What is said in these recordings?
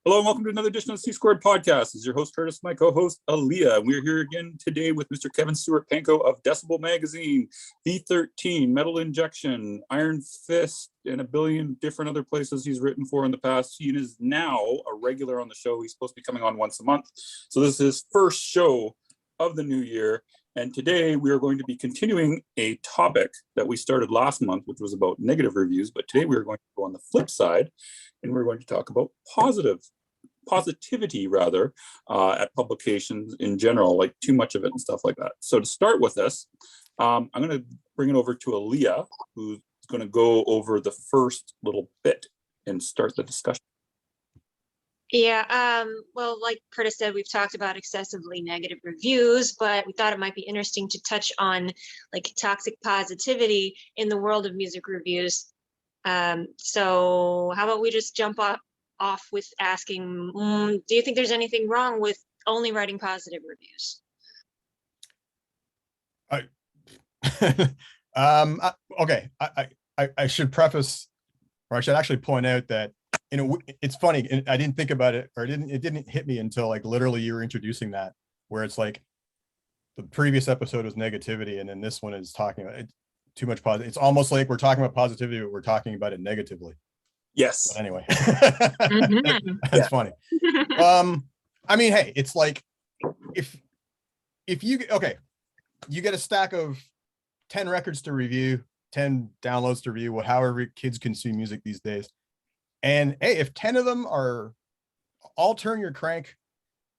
Hello and welcome to another edition of the C Squared Podcast. This is your host, Curtis, my co-host, Aaliyah. We're here again today with Mr. Kevin Stewart-Panko of Decibel Magazine, V13, Metal Injection, Iron Fist, and a billion different other places he's written for in the past. He is now a regular on the show. He's supposed to be coming on once a month. So this is his first show of the new year. And today we are going to be continuing a topic that we started last month, which was about negative reviews. But today we are going to go on the flip side, and we're going to talk about positivity at publications in general, like too much of it and stuff like that. So to start with this, I'm going to bring it over to Aaliyah, who's going to go over the first little bit and start the discussion. Yeah, well, like Curtis said, we've talked about excessively negative reviews, but we thought it might be interesting to touch on like toxic positivity in the world of music reviews. So how about we just jump off with asking, do you think there's anything wrong with only writing positive reviews? Okay, I should preface, or I should actually point out that it's funny, and I didn't think about it, or it didn't hit me until like literally you were introducing that, where it's like the previous episode was negativity, and then this one is talking about it, too much positive. It's almost like we're talking about positivity, but we're talking about it negatively. Yes. But anyway, that's funny. I mean, hey, it's like if you get a stack of 10 records to review, 10 downloads to review, however kids consume music these days. And hey, if 10 of them are all turn your crank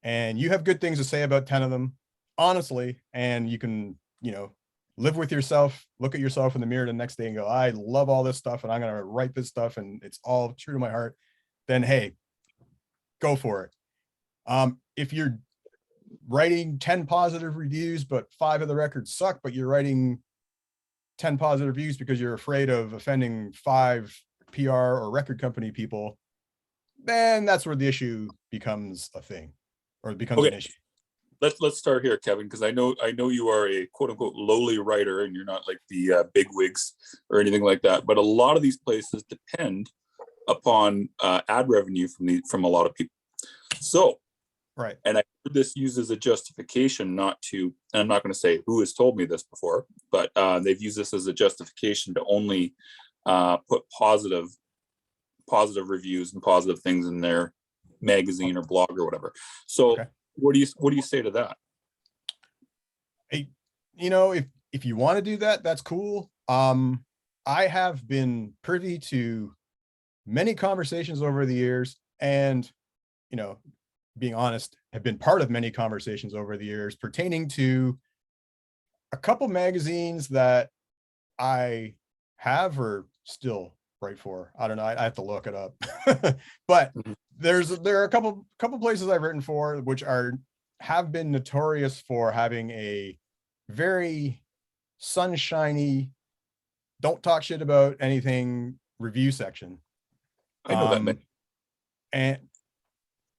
and you have good things to say about 10 of them, honestly, and you can, live with yourself, look at yourself in the mirror the next day and go, I love all this stuff and I'm going to write this stuff and it's all true to my heart, then hey, go for it. If you're writing 10 positive reviews, but 5 of the records suck, but you're writing 10 positive reviews because you're afraid of offending 5 PR or record company people, then that's where the issue becomes a thing, or it becomes an issue. Let's start here, Kevin, because I know you are a quote unquote lowly writer and you're not like the big wigs or anything like that. But a lot of these places depend upon ad revenue from a lot of people. So, right. And I heard this used as a justification not to, and I'm not going to say who has told me this before, but they've used this as a justification to only put positive reviews and positive things in their magazine or blog or whatever. So. Okay. What do you say to that? Hey, if you want to do that, that's cool. I have been privy to many conversations over the years, and being honest, have been part of many conversations over the years pertaining to a couple magazines that I have or still write for. I don't know. I have to look it up, but there are a couple places I've written for which have been notorious for having a very sunshiny, don't talk shit about anything review section. I know that, man.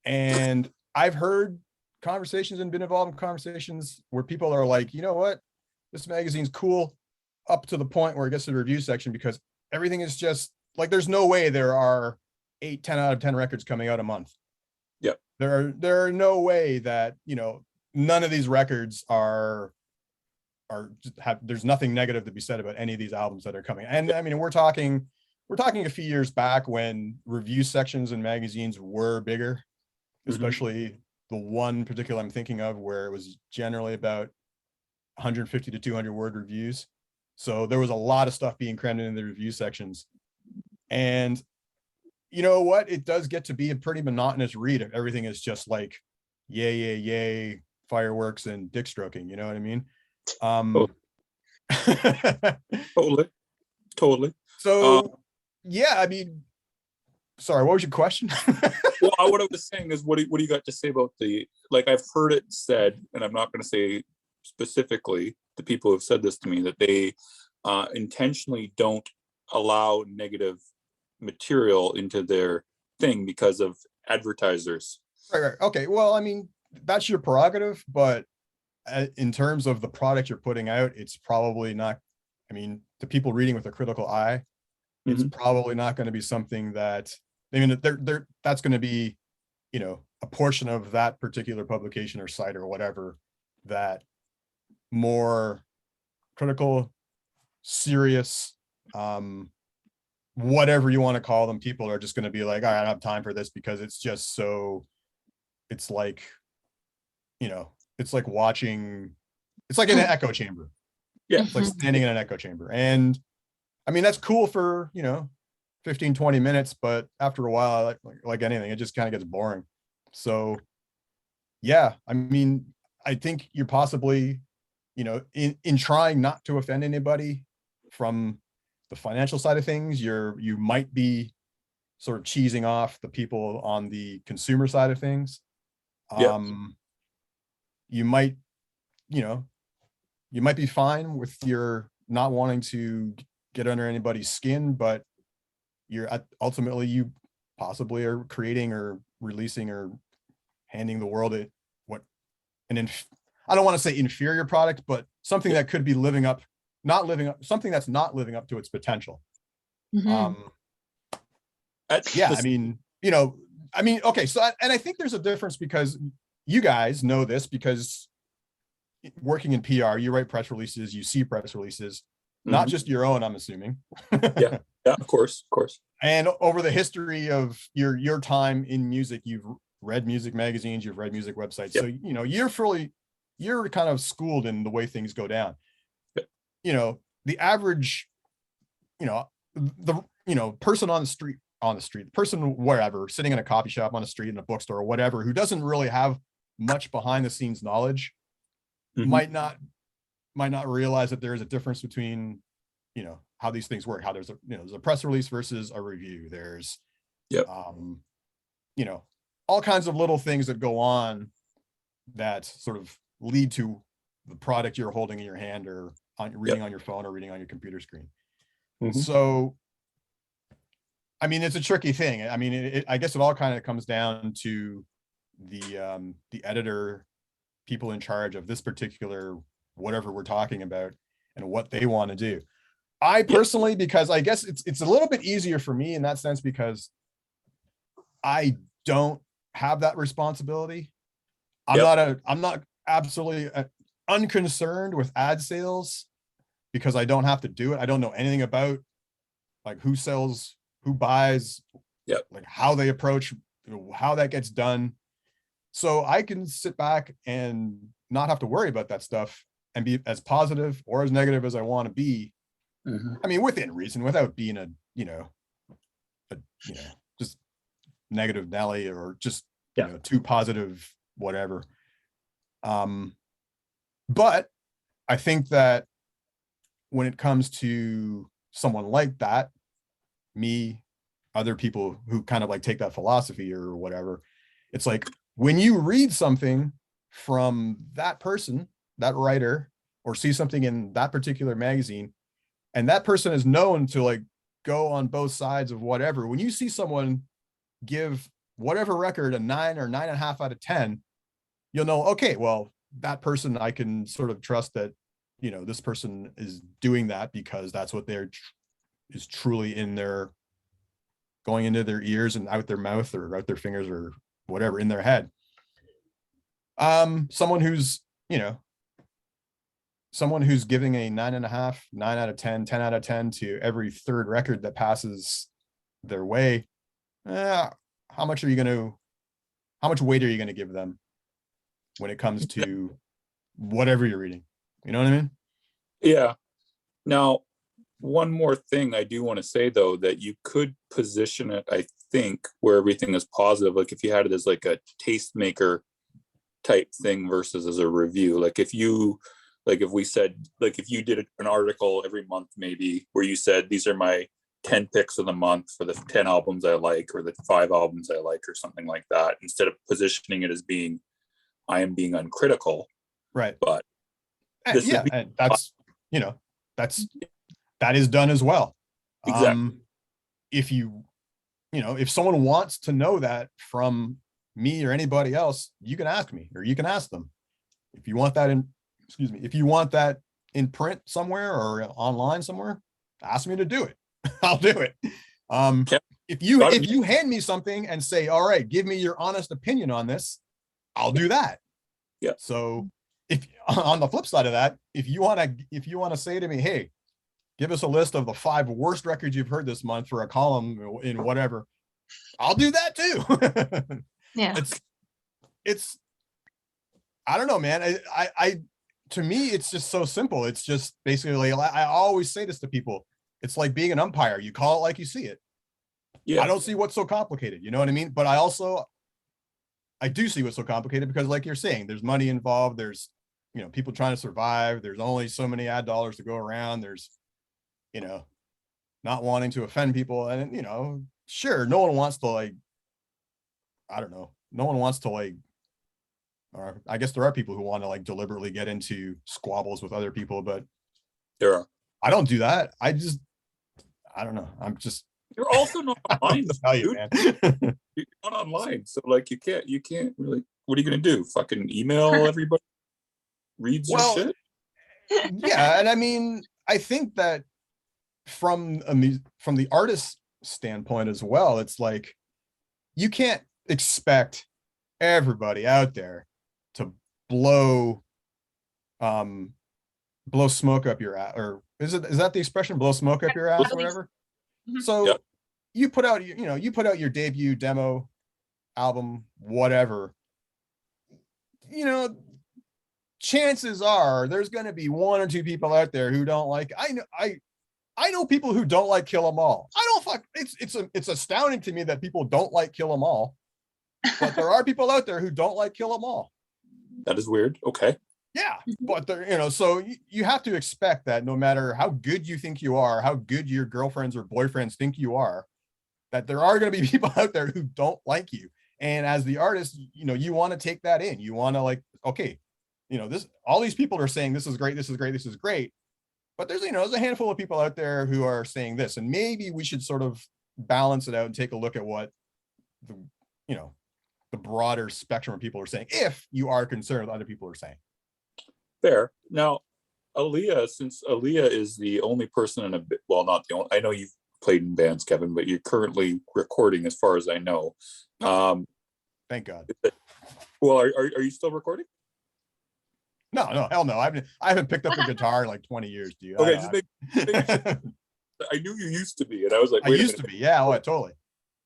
And I've heard conversations and been involved in conversations where people are like, you know what, this magazine's cool up to the point where it gets to the review section, because everything is just like, there's no way there are 8, 10 out of 10 records coming out a month. Yep. There are no way that, none of these records there's nothing negative to be said about any of these albums that are coming. And I mean, we're talking a few years back when review sections in magazines were bigger, especially the one particular I'm thinking of where it was generally about 150 to 200 word reviews. So there was a lot of stuff being crammed into the review sections. And you know what? It does get to be a pretty monotonous read if everything is just like, yay, fireworks and dick stroking. You know what I mean? Totally. So, yeah, I mean, sorry, what was your question? Well, what I was saying is, what do you got to say about I've heard it said, and I'm not going to say specifically the people who have said this to me, that they intentionally don't allow negative material into their thing because of advertisers. Right. Okay. Well, I mean, that's your prerogative, but in terms of the product you're putting out, it's probably not, I mean, to people reading with a critical eye, it's probably not going to be something that, I mean, that's going to be a portion of that particular publication or site or whatever, that more critical, serious, whatever you want to call them, people are just going to be like, I don't have time for this, because it's just so, it's like, it's like watching, it's like in an echo chamber. Yeah. It's like standing in an echo chamber. And I mean, that's cool for, 15, 20 minutes, but after a while, like anything, it just kind of gets boring. So yeah, I mean, I think you're possibly, in trying not to offend anybody from the financial side of things, you might be sort of cheesing off the people on the consumer side of things. Yep. You might, you might be fine with your not wanting to get under anybody's skin, but ultimately you possibly are creating or releasing or handing the world I don't want to say inferior product, but something that could be something that's not living up to its potential. Yeah, I mean, okay. So, and I think there's a difference, because you guys know this, because working in PR, you write press releases, you see press releases, not just your own, I'm assuming. Yeah, of course. And over the history of your time in music, you've read music magazines, you've read music websites. Yep. So, you're kind of schooled in the way things go down. Yep. The average, person on the street, person wherever, sitting in a coffee shop, on a street, in a bookstore, or whatever, who doesn't really have much behind the scenes knowledge, might not realize that there is a difference between, how these things work, how there's a press release versus a review. There's, all kinds of little things that go on that sort of lead to the product you're holding in your hand, or reading on your phone, or reading on your computer screen. So, I mean, it's a tricky thing. I mean, I guess it all kind of comes down to the editor, people in charge of this particular whatever we're talking about, and what they want to do. I personally, because I guess it's a little bit easier for me in that sense, because I don't have that responsibility. I'm not absolutely unconcerned with ad sales, because I don't have to do it. I don't know anything about like who sells, who buys, like how they approach, how that gets done. So I can sit back and not have to worry about that stuff, and be as positive or as negative as I want to be. I mean, within reason, without being a just negative Nelly, or just too positive, whatever. But I think that when it comes to someone like that, me, other people who kind of like take that philosophy or whatever, it's like, when you read something from that person, that writer, or see something in that particular magazine, and that person is known to like go on both sides of whatever, when you see someone give whatever record a 9 or 9.5 out of 10, you'll know, okay, well, that person, I can sort of trust that, this person is doing that because that's what is truly in their, going into their ears and out their mouth, or out their fingers, or whatever, in their head. Someone who's giving a 9.5, 9 out of 10, 10 out of 10 to every third record that passes their way, how much weight are you going to give them when it comes to whatever you're reading? You know what I mean? Yeah. Now, one more thing I do want to say, though, that you could position it, I think, where everything is positive. Like if you had it as like a tastemaker type thing versus as a review. Like if we said, like if you did an article every month, maybe, where you said, these are my 10 picks of the month for the 10 albums I like, or the 5 albums I like, or something like that, instead of positioning it as being, I am being uncritical. Right. But and that's, that is done as well. Exactly. If someone wants to know that from me or anybody else, you can ask me, or you can ask them. If you want that in print somewhere, or online somewhere, ask me to do it. I'll do it. if you hand me something and say, all right, give me your honest opinion on this, I'll do that. Yeah. So if on the flip side of that, if you want to say to me, hey, give us a list of the 5 worst records you've heard this month for a column in whatever, I'll do that too. Yeah. It's I don't know, man. I to me, it's just so simple. It's just basically, I always say this to people. It's like being an umpire. You call it like you see it. Yeah. I don't see what's so complicated. You know what I mean? But I do see what's so complicated because, like you're saying, there's money involved. There's, people trying to survive. There's only so many ad dollars to go around. There's, not wanting to offend people. And, sure, no one wants to I don't know. No one wants to or I guess there are people who want to deliberately get into squabbles with other people, but There are. I don't do that. I don't know. You're also not online. Tell you, man. You're not online, so you can't really. What are you gonna do? Fucking email everybody? Reads your shit? Yeah, and I mean, I think that from the artist standpoint as well, it's like you can't expect everybody out there to blow smoke up your ass, or is that the expression, blow smoke up your ass or whatever? So Yep. you put out your debut demo album, whatever, chances are there's going to be 1 or 2 people out there who don't like. I know people who don't like Kill 'Em All. It's astounding to me that people don't like Kill 'Em All, but there are people out there who don't like Kill 'Em All. That is weird. Okay. Yeah, but so you have to expect that no matter how good you think you are, how good your girlfriends or boyfriends think you are, that there are going to be people out there who don't like you. And as the artist, you want to take that in. You want to okay, all these people are saying this is great, this is great, this is great. But there's a handful of people out there who are saying this, and maybe we should sort of balance it out and take a look at what the broader spectrum of people are saying, if you are concerned with other people are saying. Fair. Now, Aaliyah, since Aaliyah is the only person not the only, I know you've played in bands, Kevin, but you're currently recording as far as I know. Thank God. Well, are you still recording? No, hell no. I haven't picked up a guitar in 20 years, dude. Okay, I knew you used to be, and I was like, I used to be, yeah, totally.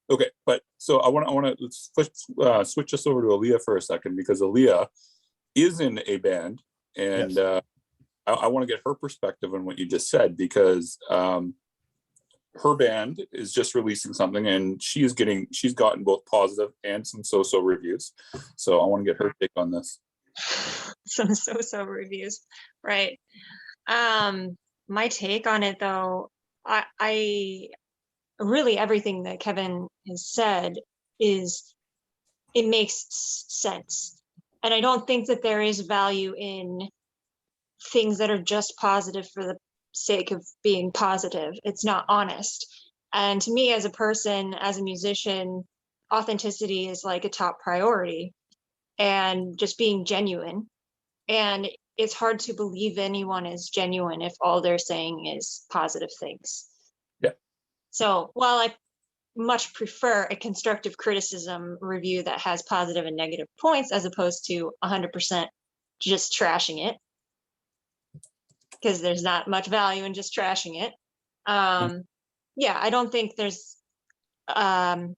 Okay, but so I want to let's switch us over to Aaliyah for a second, because Aaliyah is in a band, and yes. I want to get her perspective on what you just said, because her band is just releasing something, and she's gotten both positive and some so-so reviews. So I want to get her take on this. Some so-so reviews, right? My take on it, though, I really, everything that Kevin has said it makes sense, and I don't think that there is value in things that are just positive for the sake of being positive. It's not honest. And to me, as a person, as a musician, authenticity is a top priority, and just being genuine. And it's hard to believe anyone is genuine if all they're saying is positive things. Yeah. So while I much prefer a constructive criticism review that has positive and negative points, as opposed to 100% just trashing it, because there's not much value in just trashing it. Yeah, I don't think there's to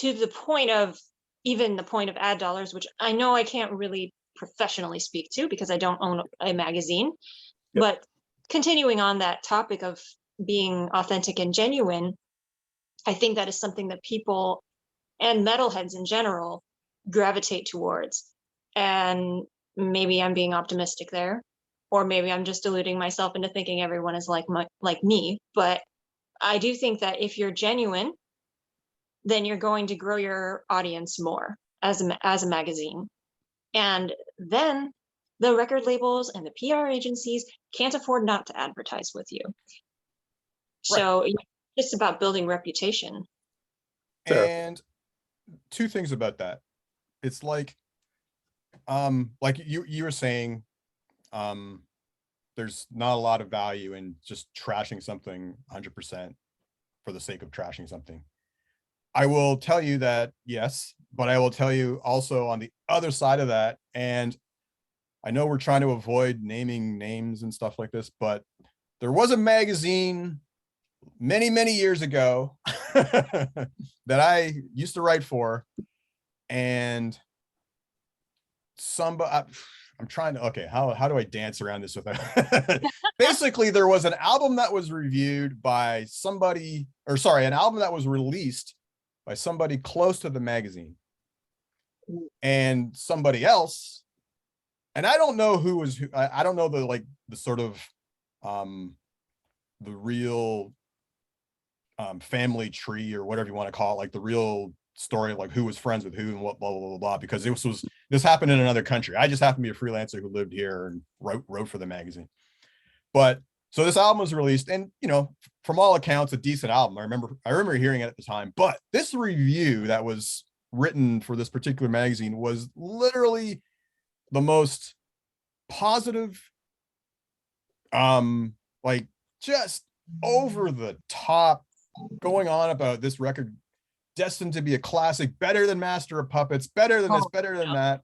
the point of even the point of ad dollars, which I know I can't really professionally speak to because I don't own a magazine. Yep. But continuing on that topic of being authentic and genuine, I think that is something that people and metalheads in general gravitate towards. And maybe I'm being optimistic there, or maybe I'm just deluding myself into thinking everyone is like me. But I do think that if you're genuine, then you're going to grow your audience more as a magazine. And then the record labels and the PR agencies can't afford not to advertise with you. Right. So it's just about building reputation. And 2 things about that. It's like you were saying, there's not a lot of value in just trashing something 100%. for the sake of trashing something. I will tell you that, yes, but I will tell you also on the other side of that, and I know we're trying to avoid naming names and stuff like this, but there was a magazine many, many years ago that I used to write for, and I'm trying to, okay, how do I dance around this without basically there was an album that was reviewed by somebody, or sorry, an album that was released by somebody close to the magazine and somebody else, and I don't know who was who. I don't know the sort of the real family tree or whatever you want to call it, like the real story, like who was friends with who and what, blah blah blah blah, because this happened in another country. I just happened to be a freelancer who lived here and wrote for the magazine. But so this album was released, and from all accounts, a decent album. I remember hearing it at the time. But this review that was written for this particular magazine was literally the most positive, like just over the top, going on about this record destined to be a classic, better than Master of Puppets, better than this, better than that.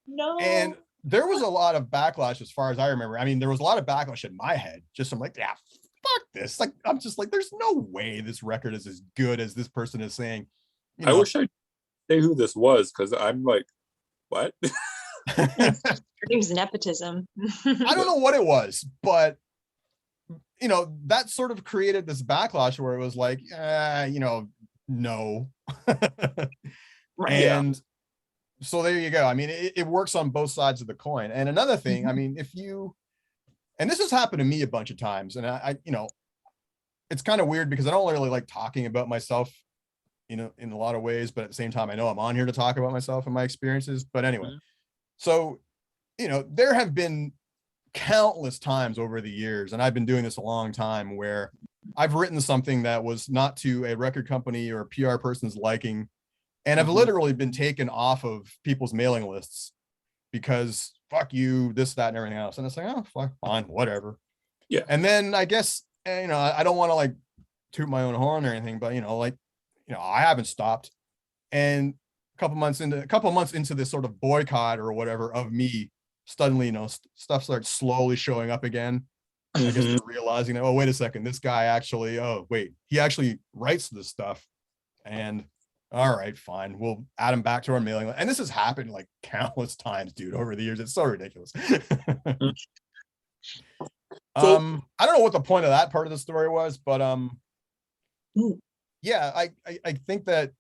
No. And there was a lot of backlash as far as I remember. I mean, there was a lot of backlash in my head. Just I'm like, yeah, fuck this. Like, I'm just like, there's no way this record is as good as this person is saying. I wish I'd say who this was, because I'm like, what? Her name's nepotism. I don't know what it was, but that sort of created this backlash where it was like, no. Right. And so there you go. I mean, it works on both sides of the coin. And another thing, I mean, and this has happened to me a bunch of times, and I it's kind of weird because I don't really like talking about myself, in a lot of ways, but at the same time, I know I'm on here to talk about myself and my experiences. But anyway, so, there have been countless times over the years, and I've been doing this a long time, where I've written something that was not to a record company or a PR person's liking, and I've literally been taken off of people's mailing lists because fuck you, this, that, and everything else. And it's like, oh, fuck, fine, whatever. Yeah. And then I guess, I don't want to like toot my own horn or anything, but I haven't stopped. And a couple months into this sort of boycott or whatever of me, suddenly, stuff starts slowly showing up again. I guess they're realizing that, oh, wait a second, this guy actually, he actually writes this stuff. And all right, fine, we'll add him back to our mailing list. And this has happened like countless times, dude, over the years. It's so ridiculous. I don't know what the point of that part of the story was, but yeah, I think that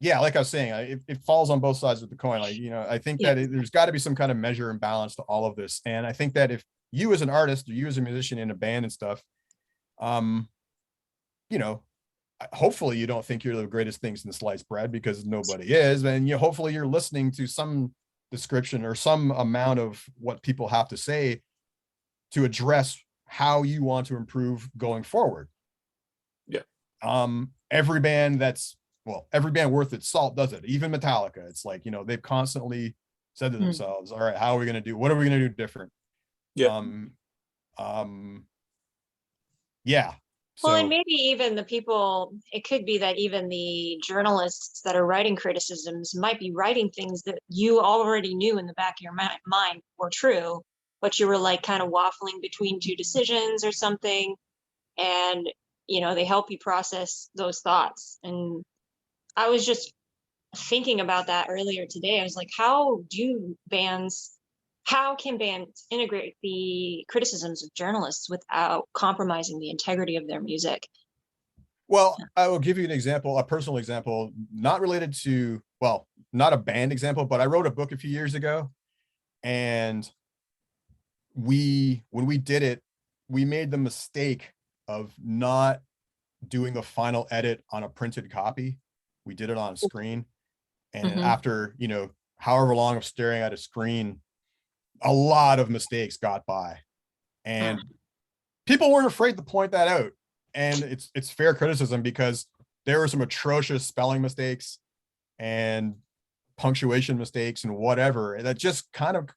yeah, like I was saying, it falls on both sides of the coin. Like, I think that there's got to be some kind of measure and balance to all of this. And I think that if you as an artist or you as a musician in a band and stuff, hopefully you don't think you're the greatest thing since sliced bread, because nobody is. And hopefully you're listening to some description or some amount of what people have to say to address how you want to improve going forward. Yeah. Every band worth its salt does it. Even Metallica. It's like, they've constantly said to themselves, all right, how are we going to do? What are we going to do different? Yeah. Yeah. Well, and maybe even the people, it could be that even the journalists that are writing criticisms might be writing things that you already knew in the back of your mind were true, but you were like kind of waffling between two decisions or something. And, they help you process those thoughts. And I was just thinking about that earlier today. I was like, how can bands integrate the criticisms of journalists without compromising the integrity of their music? Well, I will give you an example, a personal example, not related to, not a band example, but I wrote a book a few years ago, and when we did it, we made the mistake of not doing the final edit on a printed copy. We did it on a screen. And after, however long of staring at a screen, a lot of mistakes got by, and people weren't afraid to point that out. And it's fair criticism, because there were some atrocious spelling mistakes and punctuation mistakes and whatever that just kind of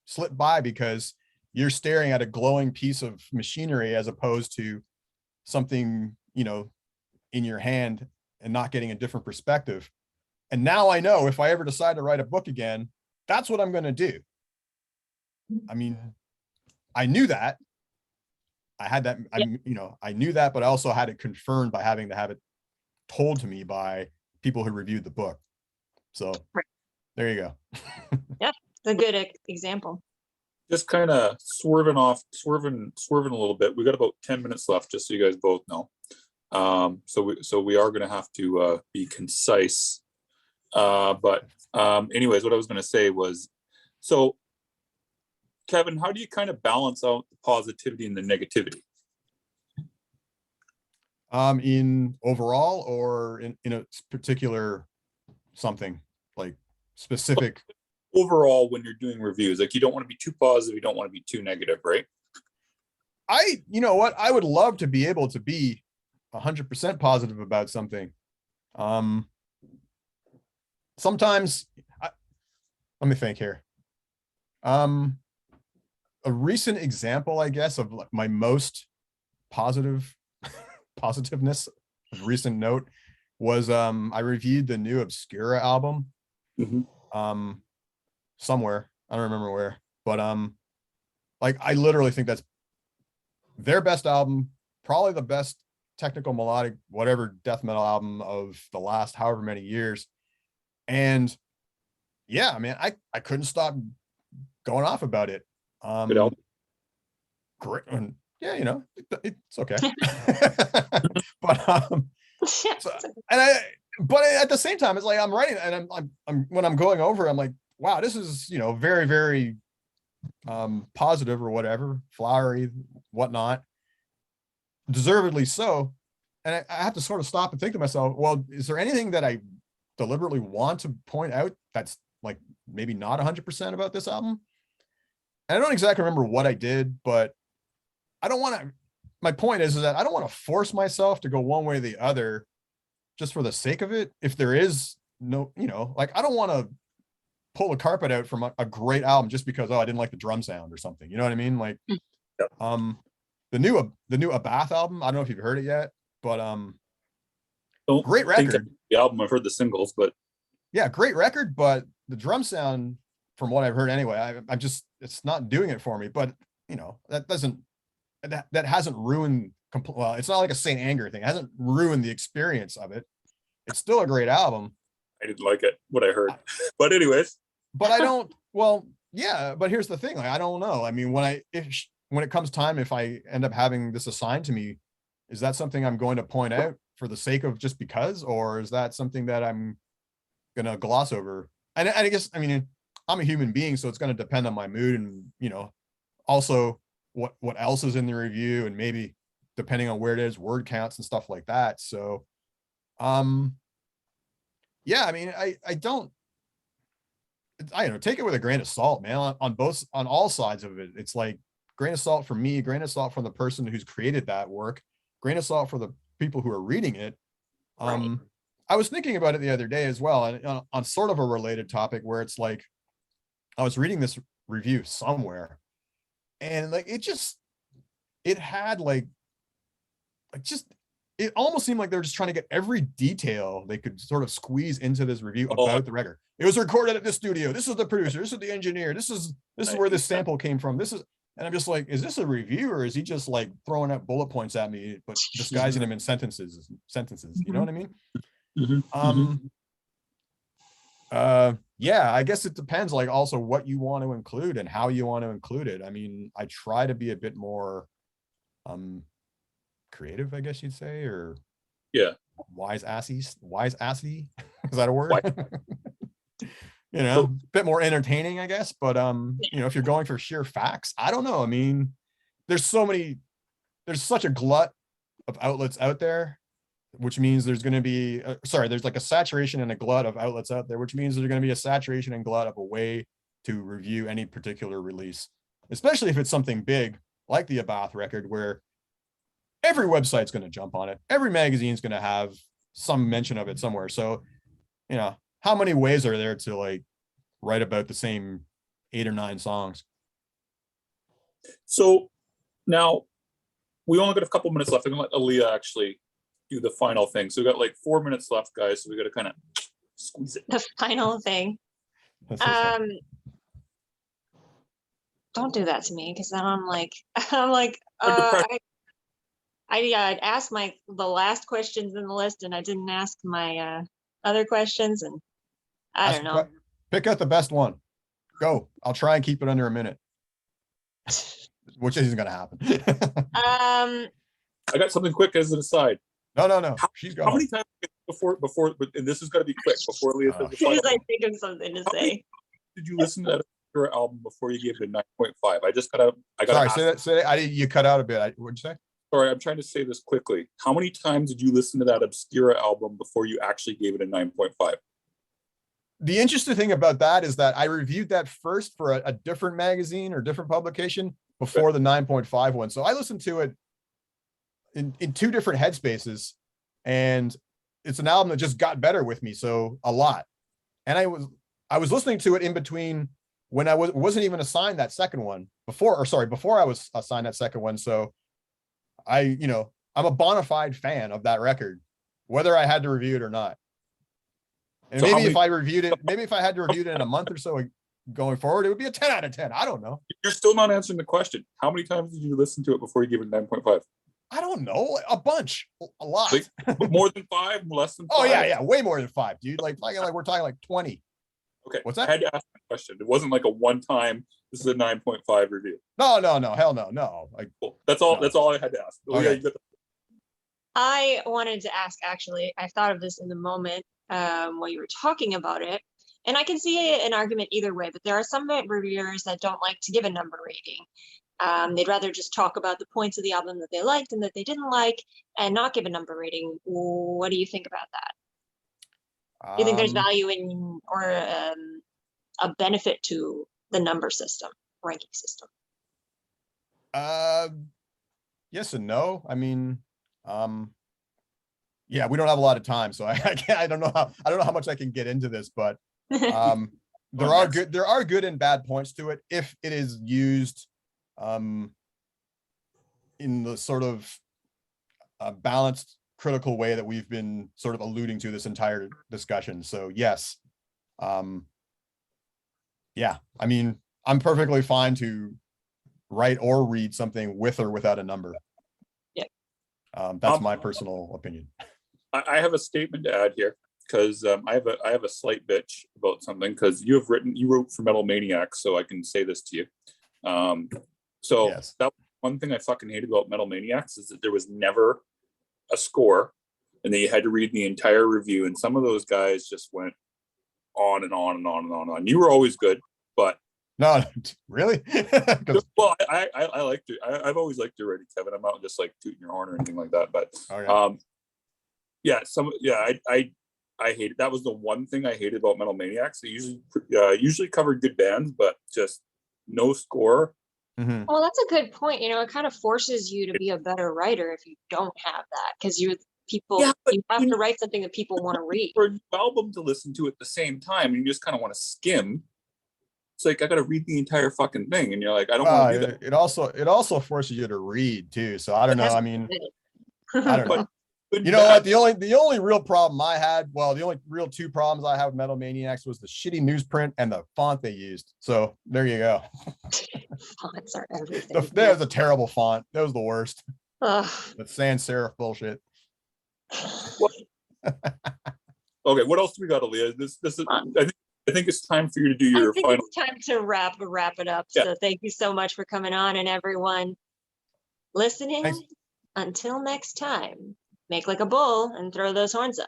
slipped by because you're staring at a glowing piece of machinery as opposed to something, in your hand and not getting a different perspective. And now I know if I ever decide to write a book again, that's what I'm going to do. I mean, I knew that. I had that, I knew that, but I also had it confirmed by having to have it told to me by people who reviewed the book. So there you go. Yep, it's a good example. Just kind of swerving a little bit. We got about 10 minutes left, just so you guys both know. So we are going to have to be concise. But anyways, what I was going to say was, so Kevin, how do you kind of balance out the positivity and the negativity? In overall, or in a particular something like specific? Overall, when you're doing reviews, like you don't want to be too positive, you don't want to be too negative, right? You know what? I would love to be able to be 100% positive about something. Sometimes, let me think here. A recent example, I guess, of like my most positiveness of recent note was I reviewed the new Obscura album. Mm-hmm. Somewhere, I don't remember where, but like I literally think that's their best album, probably the best technical melodic whatever death metal album of the last however many years. And yeah, man, I couldn't stop going off about it. Good album. Great. Yeah, it's okay. But but at the same time, it's like I'm writing and I'm when I'm going over, I'm like, wow, this is, very, very positive or whatever, flowery, whatnot, deservedly so. And I have to sort of stop and think to myself, well, is there anything that I deliberately want to point out that's like maybe not 100% about this album? And I don't exactly remember what I did, but I don't want to, my point is that I don't want to force myself to go one way or the other just for the sake of it. If there is no, like I don't want to pull the carpet out from a great album just because, I didn't like the drum sound or something. You know what I mean? Like, the new Abath album, I don't know if you've heard it yet, but great record. The album, I've heard the singles, but yeah, great record. But the drum sound, from what I've heard anyway, I'm just, it's not doing it for me. But that hasn't ruined. Well, it's not like a Saint Anger thing. It hasn't ruined the experience of it. It's still a great album. I didn't like it, what I heard. But anyways. But I don't, well, yeah, but here's the thing. Like, I don't know. I mean, when it comes time, if I end up having this assigned to me, is that something I'm going to point out for the sake of just because, or is that something that I'm going to gloss over? And I guess, I mean, I'm a human being, so it's going to depend on my mood and, also what else is in the review, and maybe depending on where it is, word counts and stuff like that. So, yeah, I mean, I don't take it with a grain of salt, man, on all sides of it. It's like grain of salt for me, grain of salt from the person who's created that work, grain of salt for the people who are reading it. Right. I was thinking about it the other day as well, and on sort of a related topic, where it's like, I was reading this review somewhere, and like, it had like just, it almost seemed like they're just trying to get every detail they could sort of squeeze into this review about the record. It was recorded at this studio. This is the producer. This is the engineer. This is where this sample came from. And I'm just like, is this a review, or is he just like throwing out bullet points at me, but disguising them in sentences? You know what I mean? Mm-hmm. Yeah, I guess it depends, like also what you want to include and how you want to include it. I mean, I try to be a bit more creative, I guess you'd say, or wise assy. Is that a word? A bit more entertaining, I guess. But if you're going for sheer facts, I don't know. I mean, there's such a glut of outlets out there, which means there's going to be there's like a saturation and a glut of outlets out there, which means there's going to be a saturation and glut of a way to review any particular release, especially if it's something big like the Abath record, where every website's going to jump on it. Every magazine's going to have some mention of it somewhere. So, how many ways are there to like write about the same 8 or 9 songs? So now, we only got a couple minutes left. I'm gonna let Aaliyah actually do the final thing. So we got like 4 minutes left, guys. So we got to kind of squeeze it. The final thing. That's so sad. Don't do that to me, because then I'm like, I'd asked the last questions in the list, and I didn't ask my other questions, and I don't know. Pick out the best one. Go. I'll try and keep it under a minute. Which isn't gonna happen. I got something quick as an aside. No. She's gone. How many times before, and this is gonna be quick before Leah says the As soon as final, I think of something to say. did you listen to that Obscura album before you gave it a 9.5? I gotta Sorry, ask. say that. You cut out a bit. What'd you say? Sorry, I'm trying to say this quickly. How many times did you listen to that Obscura album before you actually gave it a 9.5? The interesting thing about that is that I reviewed that first for a different magazine or different publication before the 9.5 one. So I listened to it in two different headspaces, and it's an album that just got better with me. So a lot. And I was listening to it in between when I wasn't even assigned that second one before I was assigned that second one. So I'm a bona fide fan of that record, whether I had to review it or not. And So maybe if I had to review it in a month or so going forward, it would be a 10 out of 10. I don't know. You're still not answering the question. How many times did you listen to it before you gave it 9.5? I don't know. A bunch, a lot. Like, more than 5, less than 5? Oh yeah. Way more than 5, dude. Like we're talking like 20. Okay. What's that? I had to ask that question. It wasn't like a one-time, this is a 9.5 review. No. Hell no. Like, Cool. That's all I had to ask. Okay. You got I wanted to ask, actually, I thought of this in the moment while you were talking about it, and I can see an argument either way, but there are some reviewers that don't like to give a number rating. They'd rather just talk about the points of the album that they liked and that they didn't like and not give a number rating. What do you think about that? Do you think there's value in or a benefit to the number system, ranking system? Yes and no. I mean, yeah, we don't have a lot of time, so I don't know how much I can get into this, but there are good and bad points to it if it is used in the sort of balanced, critical way that we've been sort of alluding to this entire discussion. So yes, yeah, I mean, I'm perfectly fine to write or read something with or without a number. Yeah, that's my personal opinion. I have a statement to add here because I have a slight bitch about something because you wrote for Metal Maniacs, so I can say this to you. So yes. That one thing I fucking hated about Metal Maniacs is that there was never a score, and then you had to read the entire review, and some of those guys just went on and on and on and on and on. You were always good, but no, really? Well, I liked it. I've always liked your writing, Kevin. I'm not just like tooting your horn or anything like that, but okay. I hated that. Was the one thing I hated about Metal Maniacs. They usually covered good bands, but just no score. Mm-hmm. Well, that's a good point. It kind of forces you to be a better writer if you don't have that, because you have to write something that people want to read. For an album to listen to at the same time, and you just kind of want to skim. It's like I got to read the entire fucking thing, and you're like, I don't want to do that. It also forces you to read too. So I don't know. I mean, I don't know. But you know what? The only real problem I had, well, the only real two problems I have with Metal Maniacs was the shitty newsprint and the font they used. So there you go. Fonts are everything. That was a terrible font. That was the worst. Ugh. That sans serif bullshit. Okay, what else do we got, Aaliyah? This is. I think it's time for you to do your final. It's time to wrap it up. Yeah. So thank you so much for coming on, and everyone listening. Thanks. Until next time, make like a bull and throw those horns up.